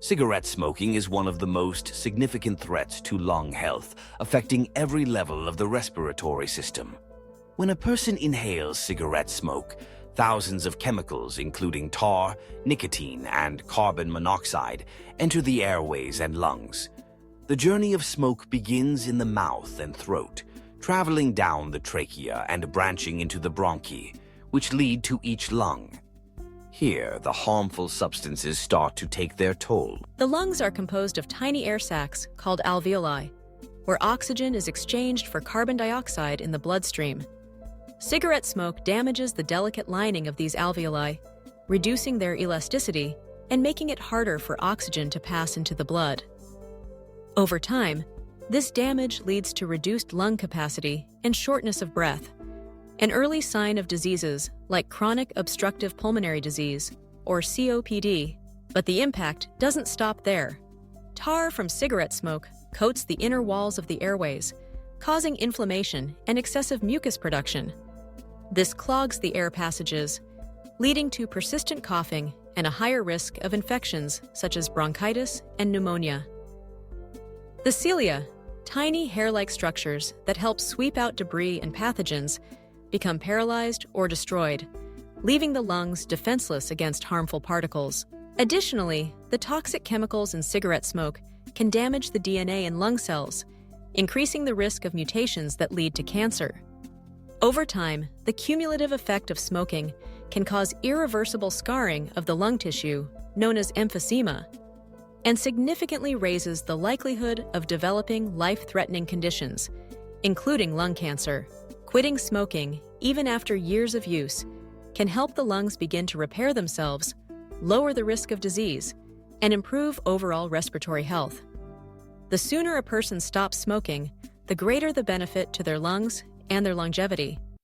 Cigarette smoking is one of the most significant threats to lung health, affecting every level of the respiratory system. When a person inhales cigarette smoke, thousands of chemicals, including tar, nicotine, and carbon monoxide, enter the airways and lungs. The journey of smoke begins in the mouth and throat, traveling down the trachea and branching into the bronchi, which lead to each lung. Here, the harmful substances start to take their toll. The lungs are composed of tiny air sacs called alveoli, where oxygen is exchanged for carbon dioxide in the bloodstream. Cigarette smoke damages the delicate lining of these alveoli, reducing their elasticity and making it harder for oxygen to pass into the blood. Over time, this damage leads to reduced lung capacity and shortness of breath, an early sign of diseases like chronic obstructive pulmonary disease, or COPD. But the impact doesn't stop there. Tar from cigarette smoke coats the inner walls of the airways, causing inflammation and excessive mucus production. This clogs the air passages, leading to persistent coughing and a higher risk of infections such as bronchitis and pneumonia. The cilia, tiny hair-like structures that help sweep out debris and pathogens, become paralyzed or destroyed, leaving the lungs defenseless against harmful particles. Additionally, the toxic chemicals in cigarette smoke can damage the DNA in lung cells, increasing the risk of mutations that lead to cancer. Over time, the cumulative effect of smoking can cause irreversible scarring of the lung tissue, known as emphysema, and significantly raises the likelihood of developing life-threatening conditions, including lung cancer. Quitting smoking, even after years of use, can help the lungs begin to repair themselves, lower the risk of disease, and improve overall respiratory health. The sooner a person stops smoking, the greater the benefit to their lungs and their longevity.